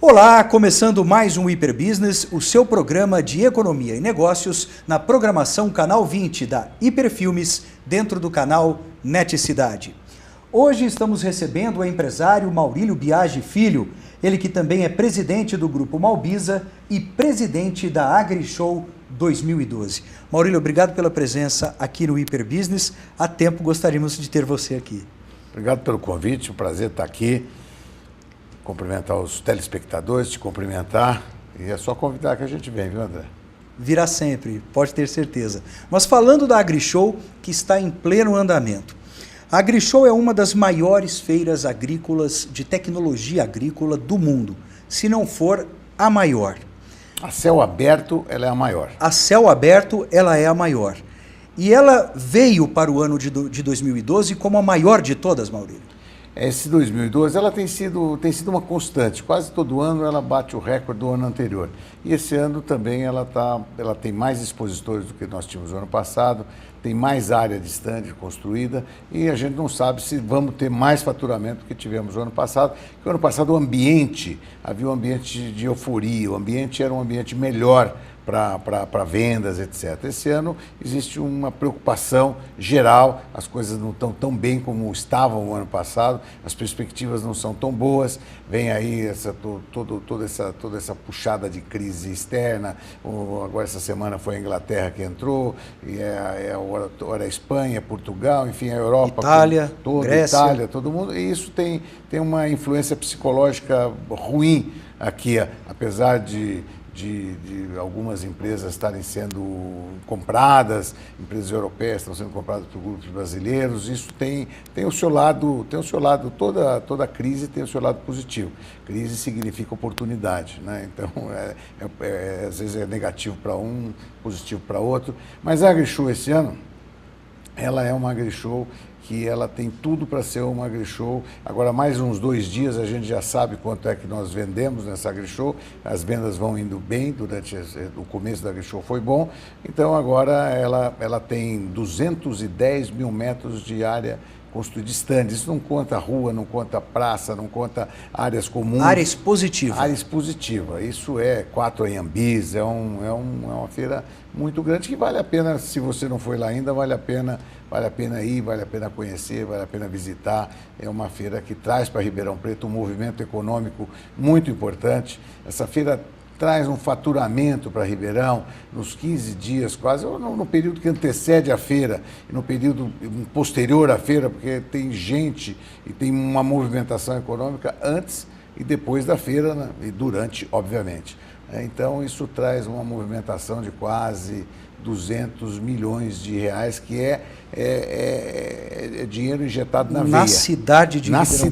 Olá, começando mais um Hiperbusiness, o seu programa de economia e negócios na programação Canal 20 da Hiperfilmes, dentro do canal NET Cidade. Hoje estamos recebendo o empresário Maurílio Biagi Filho, ele que também é presidente do Grupo Malbisa e presidente da AgriShow 2012. Maurílio, obrigado pela presença aqui no Hiperbusiness. Há tempo gostaríamos de ter você aqui. Obrigado pelo convite, um prazer estar aqui. Cumprimentar os telespectadores, te cumprimentar. E é só convidar que a gente vem, viu, André? Virá sempre, pode ter certeza. Mas falando da AgriShow, que está em pleno andamento. A AgriShow é uma das maiores feiras agrícolas de tecnologia agrícola do mundo, se não for a maior. A céu aberto, ela é a maior. A céu aberto, ela é a maior. E ela veio para o ano de 2012 como a maior de todas, Maurílio. Esse 2012, ela tem sido uma constante. Quase todo ano ela bate o recorde do ano anterior. E esse ano também ela tem mais expositores do que nós tínhamos no ano passado, tem mais área de stand construída e a gente não sabe se vamos ter mais faturamento do que tivemos no ano passado. Porque no ano passado havia um ambiente de euforia, o ambiente era um ambiente melhor para vendas, etc. Esse ano existe uma preocupação geral, as coisas não estão tão bem como estavam no ano passado, as perspectivas não são tão boas, vem aí toda essa puxada de crise externa, agora essa semana foi a Inglaterra que entrou, e agora a Espanha, Portugal, enfim, a Europa, Itália, toda, Grécia. Itália, todo mundo, e isso tem uma influência psicológica ruim aqui, apesar de algumas empresas estarem sendo compradas, empresas europeias estão sendo compradas por grupos brasileiros, isso tem o seu lado, toda crise tem o seu lado positivo. Crise significa oportunidade, né? Então, às vezes é negativo para um, positivo para outro, mas a AgriShow esse ano, ela é uma AgriShow que ela tem tudo para ser uma AgriShow. Agora, mais uns 2 dias, a gente já sabe quanto é que nós vendemos nessa AgriShow. As vendas vão indo bem, durante o começo da AgriShow foi bom. Então, agora ela tem 210 mil metros de área construída de stand. Isso não conta rua, não conta praça, não conta áreas comuns. Área expositiva. Área expositiva. Isso é 4 Anhambis, é uma feira muito grande que vale a pena, se você não foi lá ainda, vale a pena ir, vale a pena conhecer, vale a pena visitar. É uma feira que traz para Ribeirão Preto um movimento econômico muito importante. Essa feira traz um faturamento para Ribeirão nos 15 dias quase, ou no período que antecede a feira, e no período posterior à feira, porque tem gente e tem uma movimentação econômica antes e depois da feira, né? E durante, obviamente. Então, isso traz uma movimentação de quase 200 milhões de reais, que é dinheiro injetado na veia. Na cidade de Ribeirão Preto.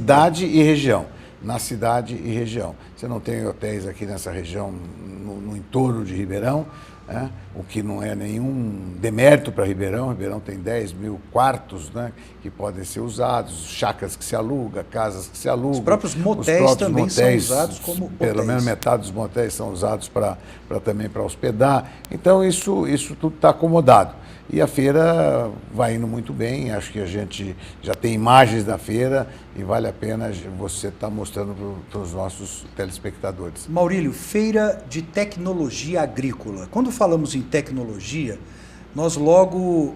Na cidade e região. Você não tem hotéis aqui nessa região, no entorno de Ribeirão, né? O que não é nenhum demérito para Ribeirão. Ribeirão tem 10 mil quartos, né, que podem ser usados, chácaras que se alugam, casas que se alugam. Os próprios motéis também são usados como hotéis. Pelo menos metade dos motéis são usados também para hospedar. Então, isso tudo está acomodado. E a feira vai indo muito bem, acho que a gente já tem imagens da feira e vale a pena você estar mostrando para os nossos telespectadores. Maurílio, feira de tecnologia agrícola. Quando falamos em tecnologia, nós logo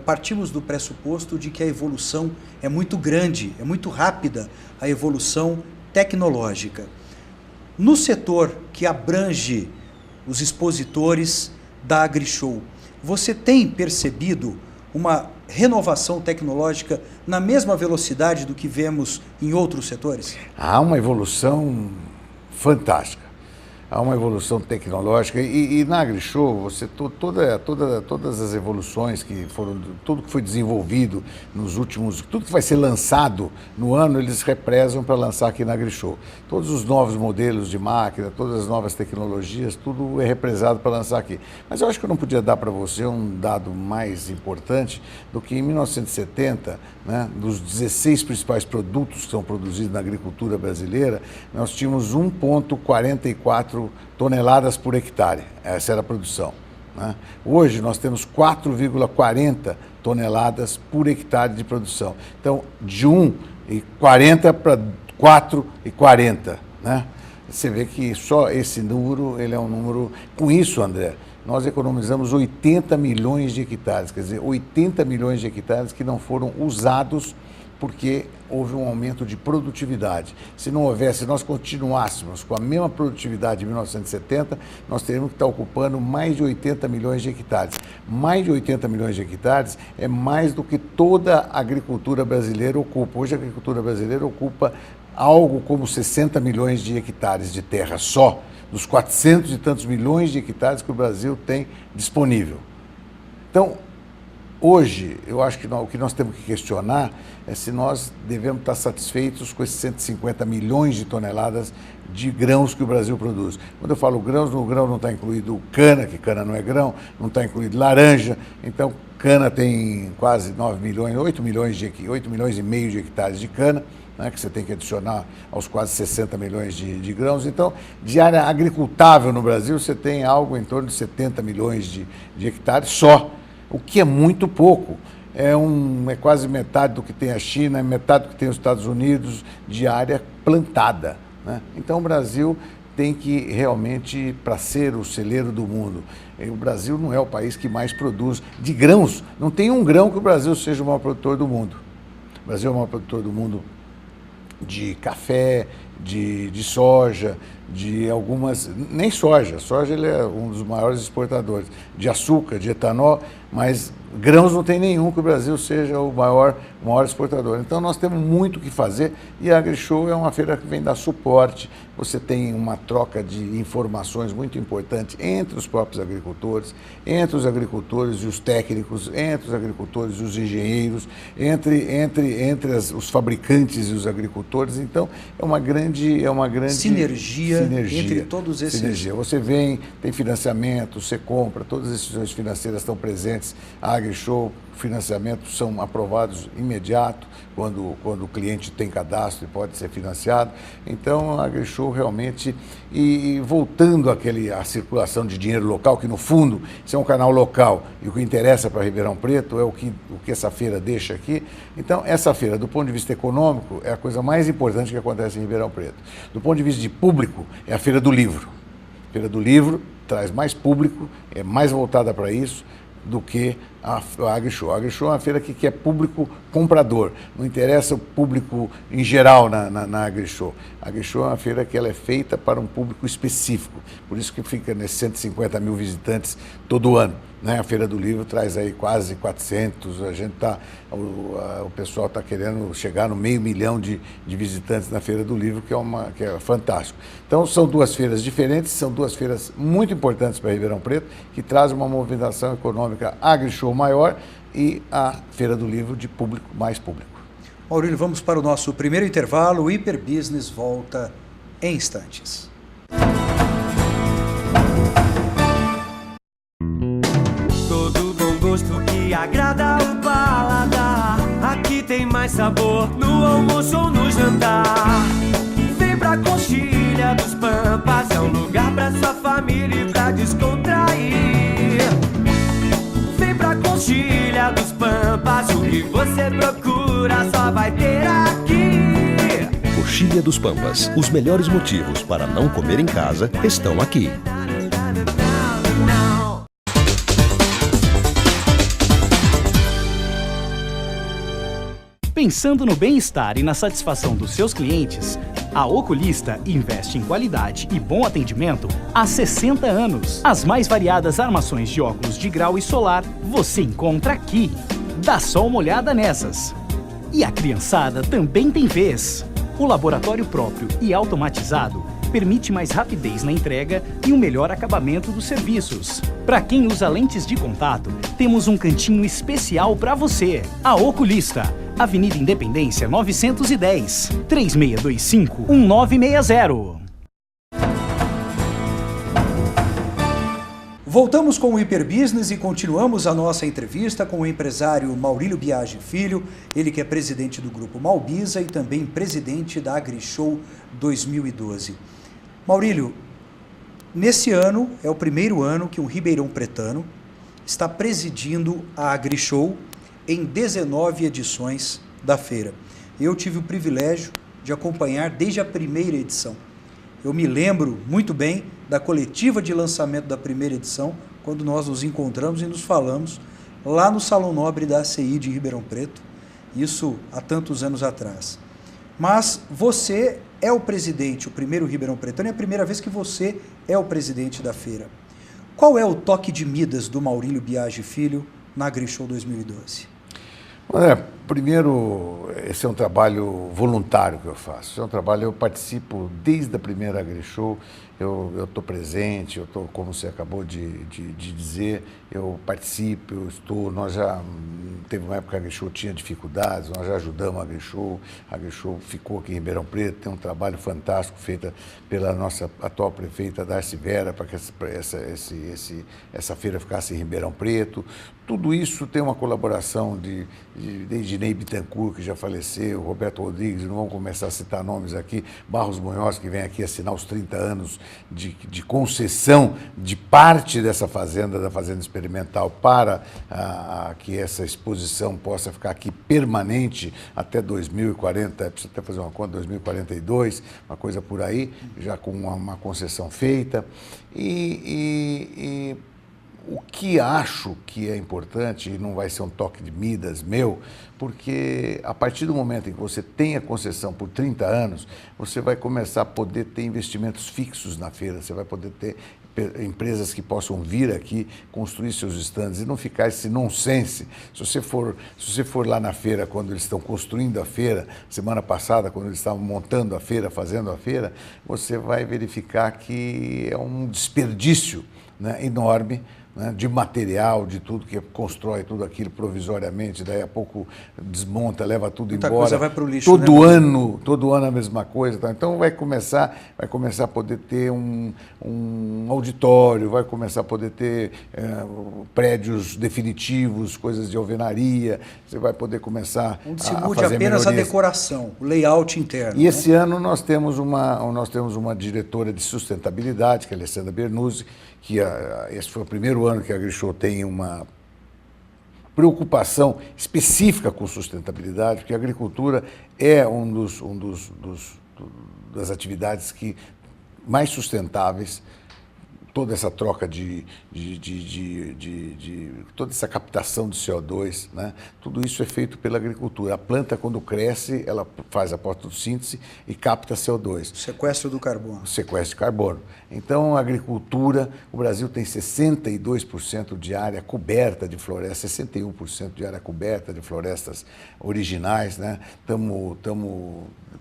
partimos do pressuposto de que a evolução é muito grande, é muito rápida a evolução tecnológica. No setor que abrange os expositores da AgriShow, você tem percebido uma renovação tecnológica na mesma velocidade do que vemos em outros setores? Há uma evolução fantástica. Há uma evolução tecnológica e na AgriShow, você todas as evoluções que foram, tudo que foi desenvolvido nos últimos, tudo que vai ser lançado no ano, eles represam para lançar aqui na AgriShow. Todos os novos modelos de máquina, todas as novas tecnologias, tudo é represado para lançar aqui. Mas eu acho que eu não podia dar para você um dado mais importante do que em 1970, né, dos 16 principais produtos que são produzidos na agricultura brasileira, nós tínhamos 1,44 toneladas por hectare, essa era a produção, né? Hoje nós temos 4,40 toneladas por hectare de produção. Então, de 1,40 para 4,40, né? Você vê que só esse número, ele é um número... Com isso, André, nós economizamos 80 milhões de hectares, quer dizer, 80 milhões de hectares que não foram usados porque houve um aumento de produtividade. Se não houvesse, se nós continuássemos com a mesma produtividade de 1970, nós teríamos que estar ocupando mais de 80 milhões de hectares. Mais de 80 milhões de hectares é mais do que toda a agricultura brasileira ocupa. Hoje a agricultura brasileira ocupa algo como 60 milhões de hectares de terra só, dos 400 e tantos milhões de hectares que o Brasil tem disponível. Então, hoje, eu acho que o que nós temos que questionar é se nós devemos estar satisfeitos com esses 150 milhões de toneladas de grãos que o Brasil produz. Quando eu falo grãos, no grão não está incluído cana, que cana não é grão, não está incluído laranja, então cana tem quase 9 milhões, 8 milhões e meio de hectares de cana, né, que você tem que adicionar aos quase 60 milhões de grãos. Então, de área agricultável no Brasil, você tem algo em torno de 70 milhões de hectares só, o que é muito pouco. É quase metade do que tem a China, é metade do que tem os Estados Unidos de área plantada, né? Então o Brasil tem que realmente, para ser o celeiro do mundo, o Brasil não é o país que mais produz de grãos. Não tem um grão que o Brasil seja o maior produtor do mundo. O Brasil é o maior produtor do mundo de café, de soja, de algumas... Nem soja ele é um dos maiores exportadores. De açúcar, de etanol, mas grãos não tem nenhum que o Brasil seja o maior exportador. Então nós temos muito o que fazer e a AgriShow é uma feira que vem dar suporte. Você tem uma troca de informações muito importante entre os próprios agricultores, entre os agricultores e os técnicos, entre os agricultores e os engenheiros, entre os fabricantes e os agricultores. Então é uma grande sinergia entre todos esses. Sinergia. Você vem, tem financiamento, você compra, todas as decisões financeiras estão presentes. A AgriShow, financiamentos são aprovados imediato quando o cliente tem cadastro e pode ser financiado. Então a AgriShow realmente, e voltando à circulação de dinheiro local, que no fundo isso é um canal local e o que interessa para Ribeirão Preto é o que essa feira deixa aqui. Então essa feira, do ponto de vista econômico, é a coisa mais importante que acontece em Ribeirão Preto. Do ponto de vista de público, é a Feira do Livro. A Feira do Livro traz mais público, é mais voltada para isso do que a AgriShow. A AgriShow é uma feira que quer público comprador, não interessa o público em geral na AgriShow. A AgriShow é uma feira que ela é feita para um público específico, por isso que fica nesses 150 mil visitantes todo ano, né? A Feira do Livro traz aí quase 400, o pessoal está querendo chegar no 500 mil de visitantes na Feira do Livro, que é fantástico. Então são duas feiras diferentes, são duas feiras muito importantes para Ribeirão Preto, que trazem uma movimentação econômica AgriShow maior e a Feira do Livro de mais público. Maurílio, vamos para o nosso primeiro intervalo. O Hiperbusiness volta em instantes. Todo bom gosto que agrada o paladar. Aqui tem mais sabor no almoço ou no jantar. Vem pra Coxilha dos Pampas, é um lugar pra sua família e pra descontrair. Vem pra Coxilha dos Pampas, o que você procura só vai ter aqui. Coxilha dos Pampas, os melhores motivos para não comer em casa estão aqui. Pensando no bem-estar e na satisfação dos seus clientes, a Oculista investe em qualidade e bom atendimento há 60 anos. As mais variadas armações de óculos de grau e solar você encontra aqui. Dá só uma olhada nessas. E a criançada também tem vez. O laboratório próprio e automatizado permite mais rapidez na entrega e um melhor acabamento dos serviços. Para quem usa lentes de contato, temos um cantinho especial para você. A Oculista, Avenida Independência 910, 3625-1960. Voltamos com o Hiperbusiness e continuamos a nossa entrevista com o empresário Maurílio Biagi Filho, ele que é presidente do Grupo Malbisa e também presidente da AgriShow 2012. Maurílio, nesse ano é o primeiro ano que um ribeirão pretano está presidindo a AgriShow em 19 edições da feira. Eu tive o privilégio de acompanhar desde a primeira edição. Eu me lembro muito bem da coletiva de lançamento da primeira edição, quando nós nos encontramos e nos falamos lá no Salão Nobre da ACI de Ribeirão Preto, isso há tantos anos atrás. Mas você é o presidente, o primeiro Ribeirão Pretano, é a primeira vez que você é o presidente da feira. Qual é o toque de Midas do Maurílio Biagi Filho na AgriShow 2012? Olha, primeiro, esse é um trabalho voluntário que eu faço. É um trabalho, eu participo desde a primeira AgriShow, eu estou presente, como você acabou de dizer, eu participo, eu estou, nós já, teve uma época que a AgriShow tinha dificuldades, nós já ajudamos a AgriShow ficou aqui em Ribeirão Preto, tem um trabalho fantástico feito pela nossa atual prefeita Darcy Vera, para que essa feira ficasse em Ribeirão Preto. Tudo isso tem uma colaboração desde Ney Bittencourt, que já faleceu, Roberto Rodrigues, não vamos começar a citar nomes aqui, Barros Munhoz, que vem aqui assinar os 30 anos de concessão de parte dessa fazenda, da Fazenda Experimental, para que essa exposição possa ficar aqui permanente até 2040, precisa até fazer uma conta, 2042, uma coisa por aí, já com uma concessão feita. E o que acho que é importante, e não vai ser um toque de Midas meu, porque a partir do momento em que você tem a concessão por 30 anos, você vai começar a poder ter investimentos fixos na feira, você vai poder ter empresas que possam vir aqui construir seus estandes e não ficar esse nonsense. Se você for lá na feira, quando eles estão construindo a feira, semana passada, quando eles estavam montando a feira, fazendo a feira, você vai verificar que é um desperdício, né, enorme, né, de material, de tudo que constrói tudo aquilo provisoriamente, daí a pouco desmonta, leva tudo Muita embora. Coisa vai pro lixo, todo né? ano a mesma coisa. Tá? Então vai começar a poder ter um auditório, vai começar a poder ter prédios definitivos, coisas de alvenaria, você vai poder começar onde se a mude fazer apenas melhorias. a decoração, o layout interno. E esse ano nós temos uma diretora de sustentabilidade, que é a Alessandra Bernuzzi, que esse foi o primeiro ano que a AgriShow tem uma preocupação específica com sustentabilidade, porque a agricultura é das atividades mais sustentáveis. Toda essa troca toda essa captação de CO2, né? Tudo isso é feito pela agricultura. A planta, quando cresce, ela faz a fotossíntese e capta CO2. Sequestro do carbono. Sequestro de carbono. Então, a agricultura, o Brasil tem 62% de área coberta de florestas, 61% de área coberta de florestas originais, né?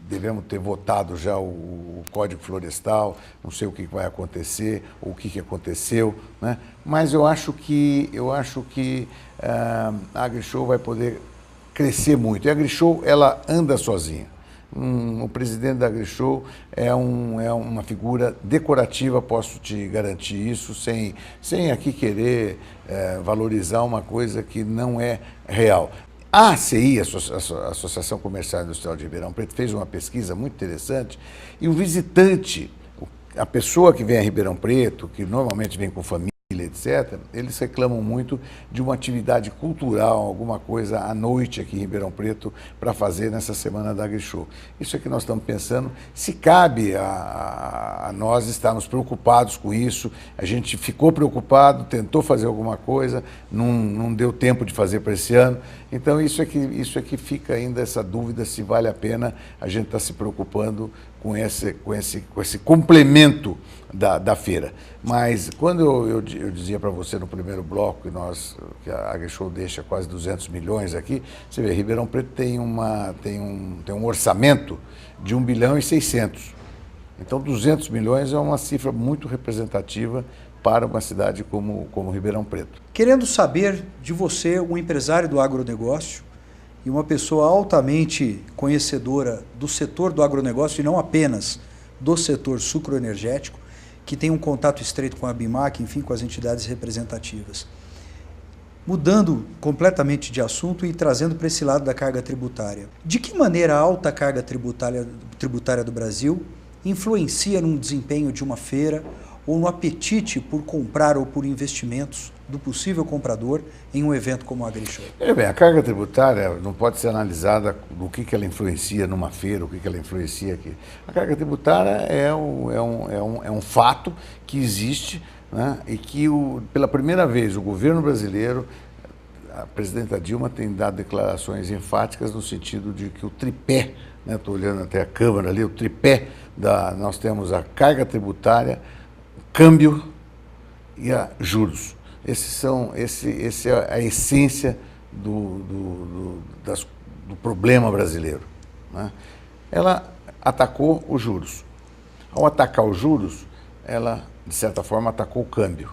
Devemos ter votado já o Código Florestal, não sei o que vai acontecer, ou o que aconteceu, né? Mas eu acho que a AgriShow vai poder crescer muito. E a AgriShow, ela anda sozinha. O presidente da AgriShow é uma figura decorativa, posso te garantir isso, sem aqui querer valorizar uma coisa que não é real. A ACI, a Associação Comercial e Industrial de Ribeirão Preto, fez uma pesquisa muito interessante e o visitante, a pessoa que vem a Ribeirão Preto, que normalmente vem com família, etc., eles reclamam muito de uma atividade cultural, alguma coisa à noite aqui em Ribeirão Preto para fazer nessa semana da AgriShow. Isso é que nós estamos pensando, se cabe a nós estarmos preocupados com isso. A gente ficou preocupado, tentou fazer alguma coisa, não deu tempo de fazer para esse ano. Então isso é que fica ainda essa dúvida se vale a pena a gente estar se preocupando com esse complemento da feira. Mas quando eu dizia para você no primeiro bloco que a AgriShow deixa quase 200 milhões aqui, você vê, Ribeirão Preto tem um orçamento de 1 bilhão e 600. Então 200 milhões é uma cifra muito representativa para uma cidade como Ribeirão Preto. Querendo saber de você, um empresário do agronegócio e uma pessoa altamente conhecedora do setor do agronegócio e não apenas do setor sucroenergético, que tem um contato estreito com a BIMAC, enfim, com as entidades representativas. Mudando completamente de assunto e trazendo para esse lado da carga tributária. De que maneira a alta carga tributária do Brasil influencia no desempenho de uma feira ou no apetite por comprar ou por investimentos do possível comprador em um evento como o AgriShow? Bem, a carga tributária não pode ser analisada do que ela influencia numa feira, o que ela influencia aqui. A carga tributária é um fato que existe, né, e que pela primeira vez o governo brasileiro, a presidenta Dilma tem dado declarações enfáticas no sentido de que o tripé, estou olhando até a Câmara ali, o tripé, nós temos a carga tributária, câmbio e a juros. Esse é a essência do problema brasileiro, né? Ela atacou os juros. Ao atacar os juros, ela, de certa forma, atacou o câmbio.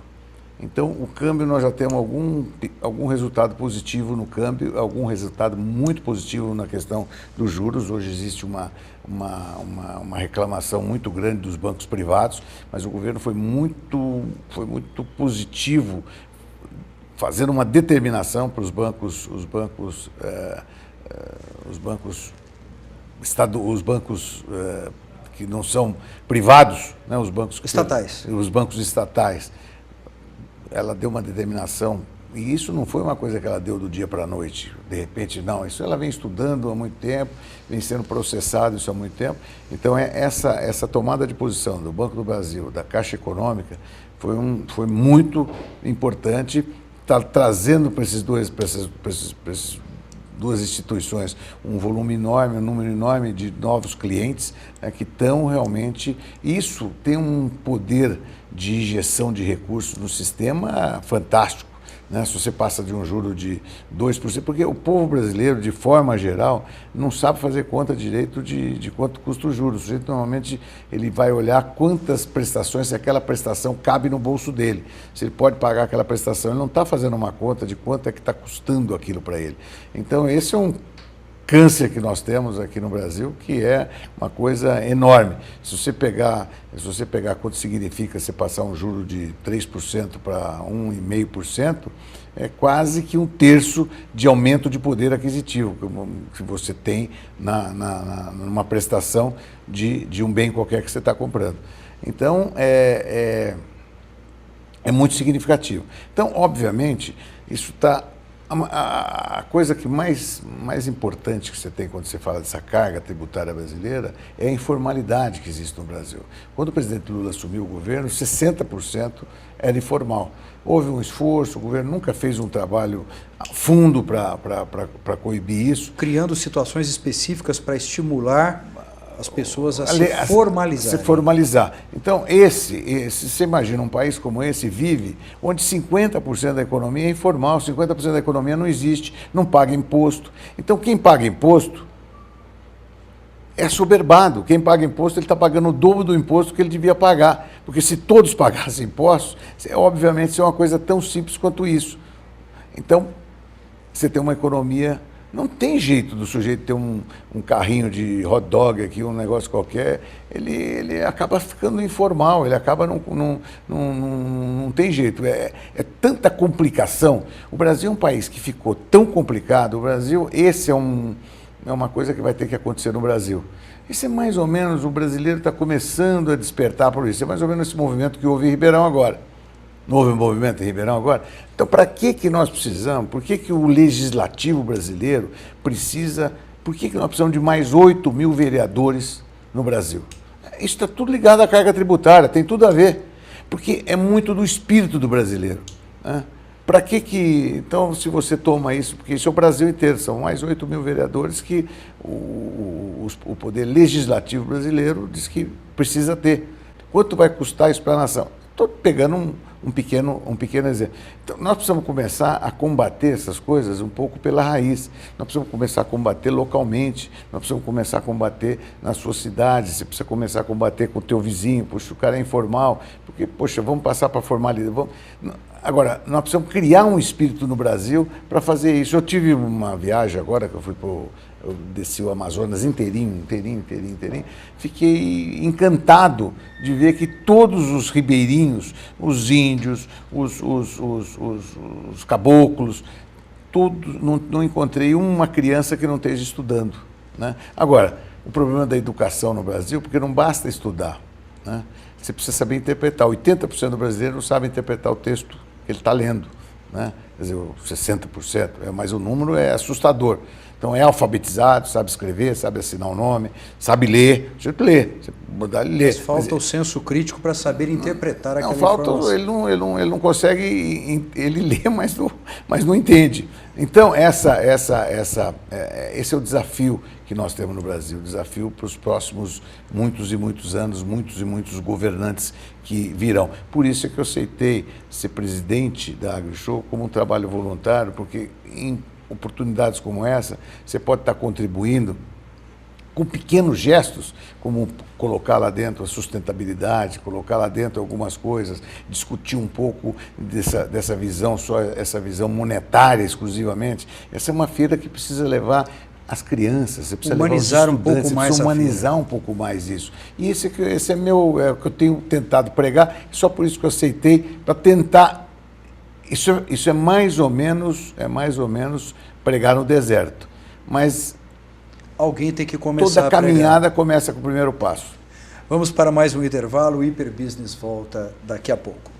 Então, o câmbio, nós já temos algum resultado positivo no câmbio, algum resultado muito positivo na questão dos juros. Hoje existe uma reclamação muito grande dos bancos privados, mas o governo foi muito positivo, fazendo uma determinação para os bancos que não são privados, né, os bancos estatais. Os bancos estatais. Ela deu uma determinação, e isso não foi uma coisa que ela deu do dia para a noite, de repente, não. Isso ela vem estudando há muito tempo, vem sendo processado isso há muito tempo. Então, essa tomada de posição do Banco do Brasil, da Caixa Econômica, foi muito importante, está trazendo para essas duas instituições um volume enorme, um número enorme de novos clientes, né, que estão realmente... Isso tem um poder de injeção de recursos no sistema fantástico, né? Se você passa de um juro de 2%, porque o povo brasileiro, de forma geral, não sabe fazer conta direito de quanto custa o juro. O sujeito, normalmente, ele vai olhar quantas prestações, se aquela prestação cabe no bolso dele. Se ele pode pagar aquela prestação, ele não está fazendo uma conta de quanto é que está custando aquilo para ele. Então, esse é um câncer que nós temos aqui no Brasil, que é uma coisa enorme. Se você pegar quanto significa você passar um juro de 3% para 1,5%, é quase que 1/3 de aumento de poder aquisitivo que você tem numa prestação de um bem qualquer que você está comprando. Então, é muito significativo. Então, obviamente, isso está... A coisa que mais importante que você tem quando você fala dessa carga tributária brasileira é a informalidade que existe no Brasil. Quando o presidente Lula assumiu o governo, 60% era informal. Houve um esforço, o governo nunca fez um trabalho fundo para coibir isso. Criando situações específicas para estimular as pessoas a se formalizarem. Se formalizar. Então, você imagina um país como esse vive, onde 50% da economia é informal, 50% da economia não existe, não paga imposto. Então, quem paga imposto é assoberbado. Quem paga imposto, ele está pagando o dobro do imposto que ele devia pagar. Porque se todos pagassem impostos, obviamente, isso é uma coisa tão simples quanto isso. Então, você tem uma economia... Não tem jeito do sujeito ter um carrinho de hot dog aqui, um negócio qualquer, ele acaba ficando informal, ele acaba não tem jeito. É tanta complicação. O Brasil é um país que ficou tão complicado, o Brasil, é uma coisa que vai ter que acontecer no Brasil. Isso é mais ou menos, o brasileiro está começando a despertar por isso, é mais ou menos esse movimento que houve em Ribeirão agora. Não houve um movimento em Ribeirão agora? Então, para que nós precisamos? Por que o legislativo brasileiro precisa... Por que nós precisamos de mais 8 mil vereadores no Brasil? Isso está tudo ligado à carga tributária, tem tudo a ver. Porque é muito do espírito do brasileiro, né? Para que... Então, se você toma isso, porque isso é o Brasil inteiro, são mais 8 mil vereadores que o poder legislativo brasileiro diz que precisa ter. Quanto vai custar isso para a nação? Estou pegando um pequeno exemplo. Então, nós precisamos começar a combater essas coisas um pouco pela raiz. Nós precisamos começar a combater localmente, nós precisamos começar a combater na sua cidade, você precisa começar a combater com o teu vizinho, poxa, o cara é informal, porque, poxa, vamos passar para a formalidade. Agora, nós precisamos criar um espírito no Brasil para fazer isso. Eu tive uma viagem agora, que eu desci o Amazonas inteirinho, fiquei encantado de ver que todos os ribeirinhos, os índios, os caboclos, todos, não encontrei uma criança que não esteja estudando, né? Agora, o problema da educação no Brasil, porque não basta estudar, né? Você precisa saber interpretar. 80% do brasileiro não sabe interpretar o texto que ele está lendo, né? Quer dizer, 60%, mas o número é assustador. Então é alfabetizado, sabe escrever, sabe assinar o nome, sabe ler. Você lê, você mudar ele lê. Mas falta o senso crítico para saber interpretar aquela informação. Ele não consegue, ele lê, mas não entende. Então esse é o desafio que nós temos no Brasil, o desafio para os próximos muitos e muitos anos, muitos e muitos governantes que virão. Por isso é que eu aceitei ser presidente da AgriShow como um trabalho voluntário, porque em oportunidades como essa, você pode estar contribuindo com pequenos gestos, como colocar lá dentro a sustentabilidade, colocar lá dentro algumas coisas, discutir um pouco dessa visão, só essa visão monetária exclusivamente. Essa é uma feira que precisa levar as crianças, você precisa humanizar levar os estudantes, um pouco mais, humanizar um pouco mais isso. E esse é o que eu tenho tentado pregar, só por isso que eu aceitei, para tentar. Isso é mais ou menos pregar no deserto. Mas alguém tem que começar toda caminhada começa com o primeiro passo. Vamos para mais um intervalo, o Hiper Business volta daqui a pouco.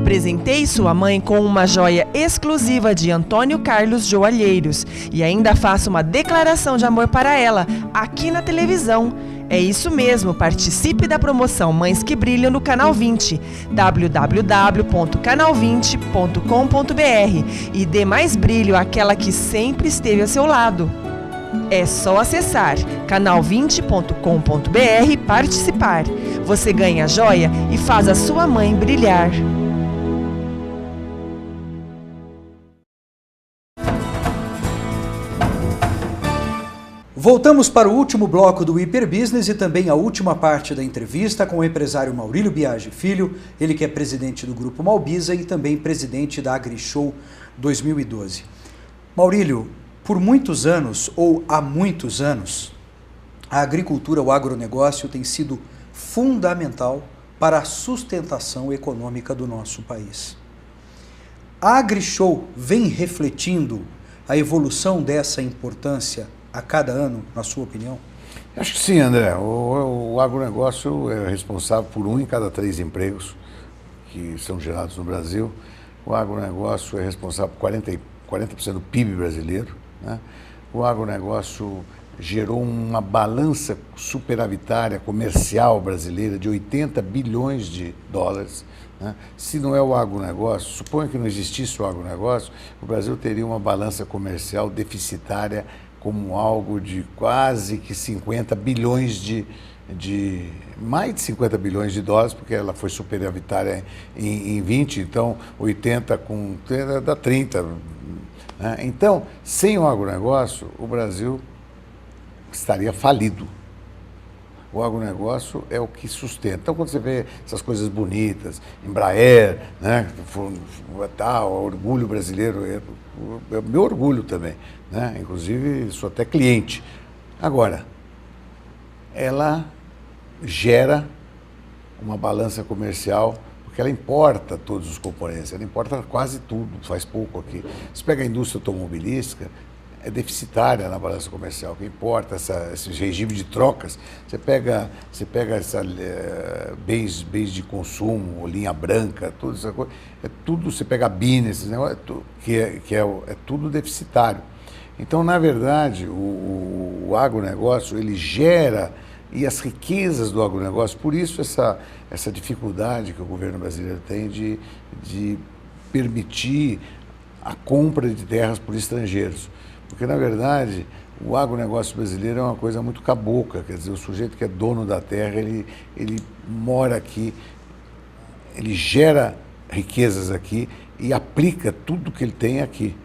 Presenteie sua mãe com uma joia exclusiva de Antônio Carlos Joalheiros e ainda faça uma declaração de amor para ela aqui na televisão. É isso mesmo, participe da promoção Mães que Brilham no Canal 20, www.canal20.com.br, e dê mais brilho àquela que sempre esteve ao seu lado. É só acessar canal20.com.br e participar. Você ganha a joia e faz a sua mãe brilhar. Voltamos para o último bloco do Hiper Business e também a última parte da entrevista com o empresário Maurílio Biagi Filho, ele que é presidente do Grupo Malbisa e também presidente da AgriShow 2012. Maurílio, por muitos anos, ou há muitos anos, a agricultura, o agronegócio tem sido fundamental para a sustentação econômica do nosso país. A AgriShow vem refletindo a evolução dessa importância a cada ano, na sua opinião? Acho que sim, André. O agronegócio é responsável por 1 em cada 3 empregos que são gerados no Brasil. O agronegócio é responsável por 40% do PIB brasileiro, né? O agronegócio gerou uma balança superavitária comercial brasileira de 80 bilhões de dólares. Né? Se não é o agronegócio, suponha que não existisse o agronegócio, o Brasil teria uma balança comercial deficitária como algo de quase que 50 bilhões mais de 50 bilhões de dólares, porque ela foi superavitária em 20, então 80 com dá 30. Né? Então, sem o agronegócio, o Brasil estaria falido. O agronegócio é o que sustenta. Então, quando você vê essas coisas bonitas, Embraer, né, tal, orgulho brasileiro, é o meu orgulho também, né? Inclusive, sou até cliente. Agora, ela gera uma balança comercial, porque ela importa todos os componentes, ela importa quase tudo, faz pouco aqui. Você pega a indústria automobilística, é deficitária na balança comercial. O que importa esse regime de trocas. Você pega bens de consumo, linha branca, toda essa coisa, é tudo. Você pega a BINA, esses negócios, é tudo deficitário. Então, na verdade, o agronegócio ele gera, e as riquezas do agronegócio, por isso essa dificuldade que o governo brasileiro tem de permitir a compra de terras por estrangeiros. Porque, na verdade, o agronegócio brasileiro é uma coisa muito cabocla, quer dizer, o sujeito que é dono da terra, ele mora aqui, ele gera riquezas aqui e aplica tudo que ele tem aqui.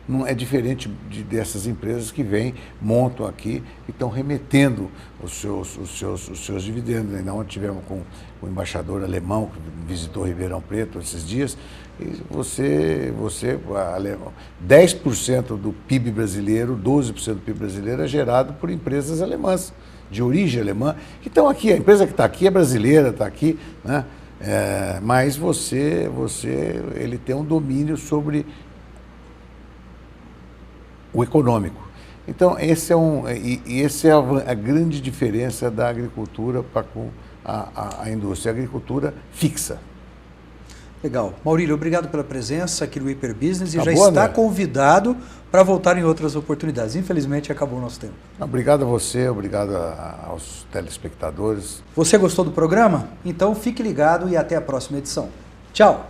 Não é diferente dessas empresas que vêm, montam aqui e estão remetendo os seus dividendos. Ainda ontem tivemos com o embaixador alemão que visitou Ribeirão Preto esses dias. E 10% do PIB brasileiro, 12% do PIB brasileiro é gerado por empresas alemãs, de origem alemã, que estão aqui. A empresa que está aqui é brasileira, está aqui, né? Mas ele tem um domínio sobre o econômico. Então, essa é a grande diferença da agricultura para com a indústria. A agricultura fixa. Legal. Maurílio, obrigado pela presença aqui no Hiper Business e Tá já bom, está André? convidado para voltar em outras oportunidades. Infelizmente, acabou o nosso tempo. Obrigado a você, obrigado aos telespectadores. Você gostou do programa? Então fique ligado e até a próxima edição. Tchau!